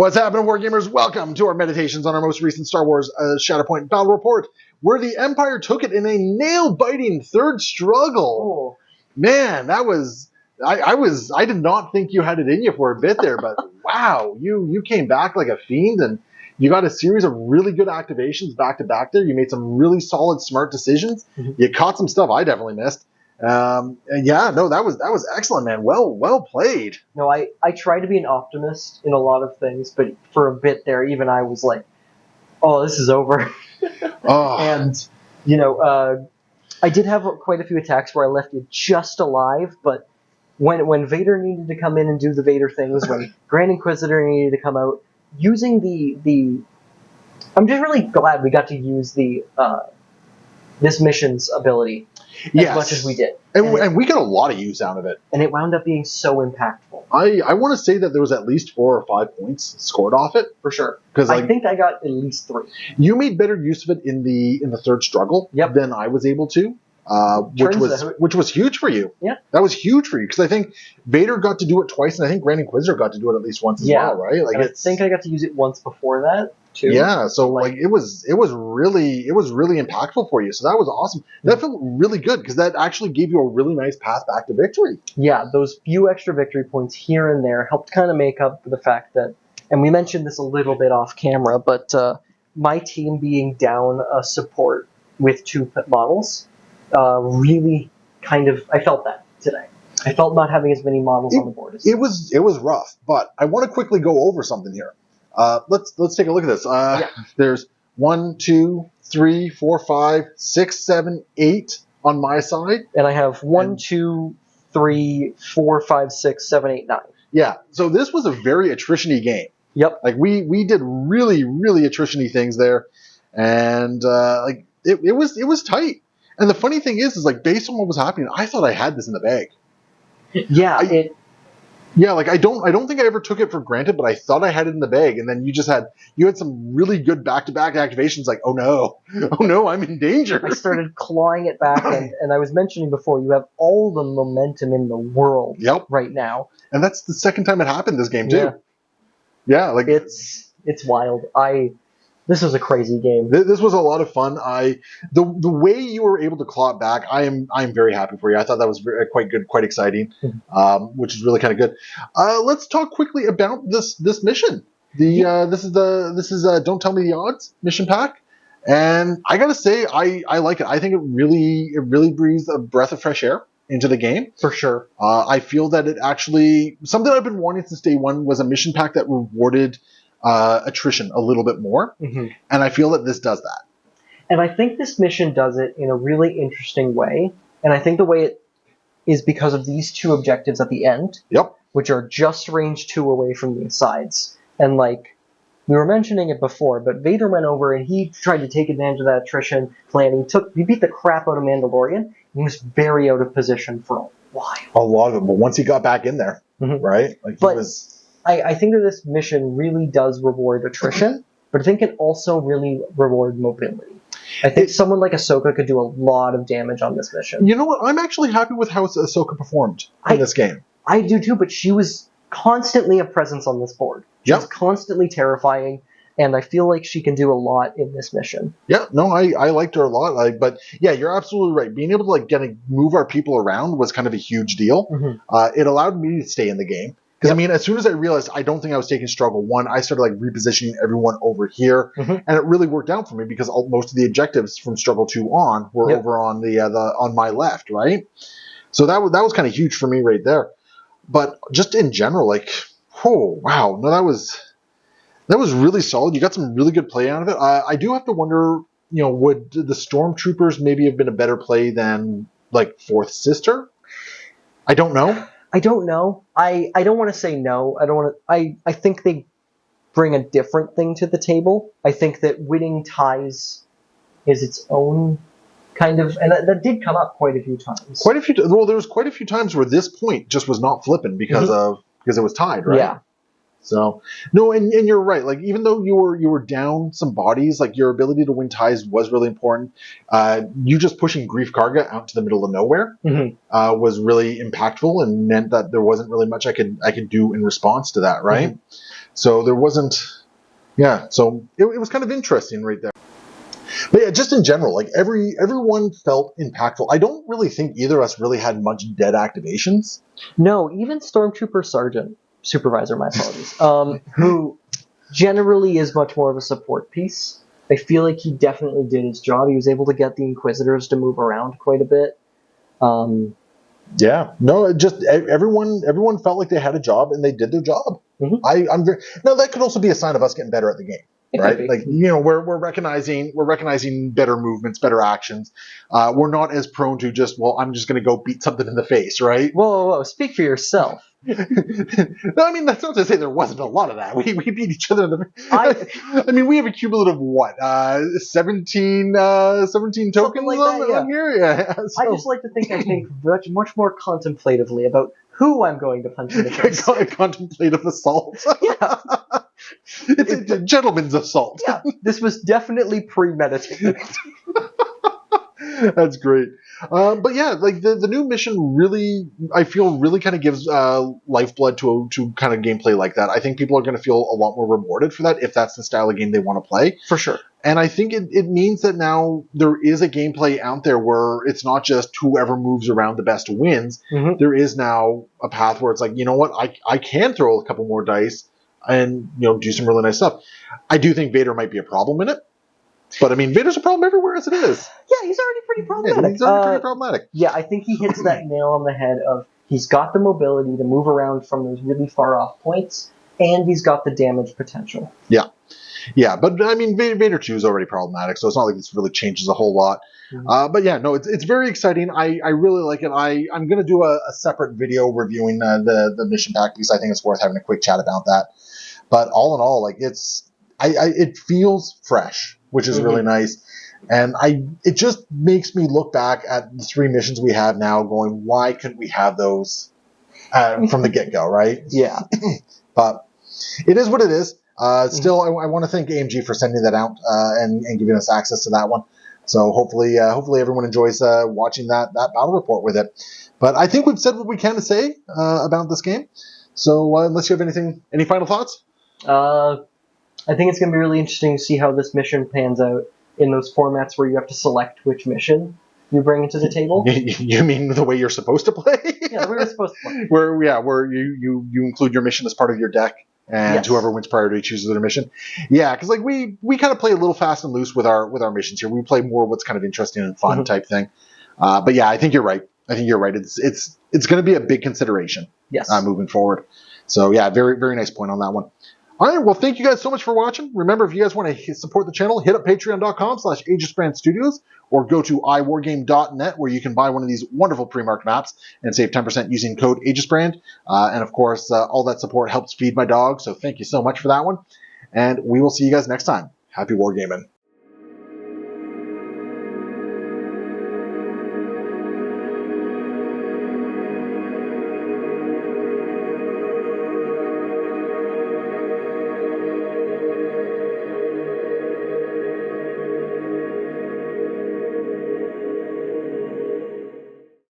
What's happening, Wargamers? Welcome to our meditations on our most recent Star Wars Shatterpoint battle report, where the Empire took it in a nail-biting third struggle. Oh. Man, that was... I did not think you had it in you for a bit there, but wow, you came back like a fiend, and you got a series of really good activations back-to-back there. You made some really solid, smart decisions. Mm-hmm. You caught some stuff I definitely missed. And yeah, no, that was excellent, man. Well played. No, I try to be an optimist in a lot of things, but for a bit there, even I was like, oh, this is over. Oh. And, you know, I did have quite a few attacks where I left you just alive, but when Vader needed to come in and do the Vader things, when Grand Inquisitor needed to come out, using the I'm just really glad we got to use the this mission's ability as much as we did. And we got a lot of use out of it. And it wound up being so impactful. I want to say that there was at least 4 or 5 points scored off it. For sure. Because I think I got at least 3. You made better use of it in the third struggle than I was able to. Which was huge for you. Yeah. That was huge for you, because I think Vader got to do it twice, and I think Grand Inquisitor got to do it at least once as well, right? Like, I think I got to use it once before that too. Yeah, so like it was really impactful for you. So that was awesome. That felt really good, because that actually gave you a really nice path back to victory. Yeah, those few extra victory points here and there helped kind of make up for the fact that, and we mentioned this a little bit off camera, but my team being down a support with 2 models. Really kind of, I felt that today. I felt not having as many models on the board. It was rough, but I want to quickly go over something here. Let's take a look at this. There's 1, 2, 3, 4, 5, 6, 7, 8 on my side, and I have 1, 2, 3, 4, 5, 6, 7, 8, 9. Yeah, so this was a very attrition-y game. Yep. Like we did really attrition-y things there, and like it was tight. And the funny thing is like, based on what was happening, I thought I had this in the bag. Yeah, like I don't think I ever took it for granted, but I thought I had it in the bag. And then you had some really good back-to-back activations. Like, oh no, I'm in danger. I started clawing it back, and I was mentioning before, you have all the momentum in the world right now. And that's the second time it happened this game too. Yeah, like it's wild. This was a crazy game. This was a lot of fun. The way you were able to claw it back, I'm very happy for you. I thought that was quite good, quite exciting, which is really kind of good. Let's talk quickly about this mission. This is Don't Tell Me the Odds mission pack, and I gotta say I like it. I think it really breathes a breath of fresh air into the game. For sure. I feel that it actually, something I've been wanting since day one was a mission pack that rewarded attrition a little bit more, and I feel that this does that. And I think this mission does it in a really interesting way, and I think the way it is because of these 2 objectives at the end, which are just range 2 away from the sides. And like, we were mentioning it before, but Vader went over and he tried to take advantage of that attrition plan. He beat the crap out of Mandalorian, and he was very out of position for a while. A lot of it, but once he got back in there, right? Like I think that this mission really does reward attrition, but I think it also really reward mobility. I think someone like Ahsoka could do a lot of damage on this mission. You know what? I'm actually happy with how Ahsoka performed in this game. I do too, but she was constantly a presence on this board. She was constantly terrifying, and I feel like she can do a lot in this mission. Yeah, no, I liked her a lot. But yeah, you're absolutely right. Being able to move our people around was kind of a huge deal. It allowed me to stay in the game. Because, I mean, as soon as I realized I don't think I was taking struggle 1, I started repositioning everyone over here, and it really worked out for me because most of the objectives from struggle 2 on were over on the on my left, right? So that was kind of huge for me right there. But just in general, oh wow, no, that was really solid. You got some really good play out of it. I do have to wonder, would the Stormtroopers maybe have been a better play than Fourth Sister? I don't know. I don't know. I don't want to say no. I think they bring a different thing to the table. I think that winning ties is its own kind of, and that did come up quite a few times. Well, there was quite a few times where this point just was not flipping because it was tied, right? Yeah. So no, and you're right. Even though you were down some bodies, your ability to win ties was really important. You just pushing Grief Karga out to the middle of nowhere was really impactful and meant that there wasn't really much I could do in response to that, right? So there wasn't, so it was kind of interesting right there. But yeah, just in general, like everyone felt impactful. I don't really think either of us really had much dead activations. No, even Stormtrooper Supervisor, my apologies, who generally is much more of a support piece. I feel like he definitely did his job. He was able to get the Inquisitors to move around quite a bit. Everyone felt like they had a job and they did their job. Mm-hmm. Now that could also be a sign of us getting better at the game. Right, like we're recognizing better movements, better actions. We're not as prone to just I'm just going to go beat something in the face, right? Whoa! Speak for yourself. No, I mean that's not to say there wasn't a lot of that. We beat each other in the. I mean we have a cumulative 17 tokens on here. Yeah. So. I just like to think I think much more contemplatively about who I'm going to punch in the face. Contemplative assault. Yeah. It's a gentleman's assault. Yeah, this was definitely premeditated. That's great. But yeah, like the new mission really, I feel really kind of gives lifeblood to kind of gameplay like that. I think people are going to feel a lot more rewarded for that if that's the style of game they want to play. For sure. And I think it means that now there is a gameplay out there where it's not just whoever moves around the best wins. Mm-hmm. There is now a path where it's like, you know what, I can throw a couple more dice and do some really nice stuff. I do think Vader might be a problem in it. But I mean, Vader's a problem everywhere as it is. Yeah, he's already pretty problematic. Yeah, he's already pretty problematic. Yeah, I think he hits that nail on the head of he's got the mobility to move around from those really far off points, and he's got the damage potential. Yeah, but I mean, Vader 2 is already problematic, so it's not like this really changes a whole lot. Mm-hmm. But yeah, no, it's very exciting. I really like it. I'm going to do a separate video reviewing the mission pack because I think it's worth having a quick chat about that. But all in all, like it feels fresh, which is really nice. And it just makes me look back at the 3 missions we have now going, why couldn't we have those from the get-go, right? Yeah. But it is what it is. Still, I want to thank AMG for sending that out and giving us access to that one. So hopefully everyone enjoys watching that battle report with it. But I think we've said what we can to say about this game. So unless you have any final thoughts? I think it's going to be really interesting to see how this mission pans out in those formats where you have to select which mission you bring into the table. You mean the way you're supposed to play? Yeah, the way we're supposed to play. Where you include your mission as part of your deck, and whoever wins priority chooses their mission. Yeah, because like we kind of play a little fast and loose with our missions here. We play more what's kind of interesting and fun type thing. But yeah, I think you're right. It's going to be a big consideration. Yes. Moving forward. So yeah, very very nice point on that one. All right, well, thank you guys so much for watching. Remember, if you guys want to support the channel, hit up patreon.com/AegisBrand or go to iwargame.net where you can buy one of these wonderful pre-marked maps and save 10% using code AegisBrand. And of course, all that support helps feed my dog, so thank you so much for that one. And we will see you guys next time. Happy wargaming.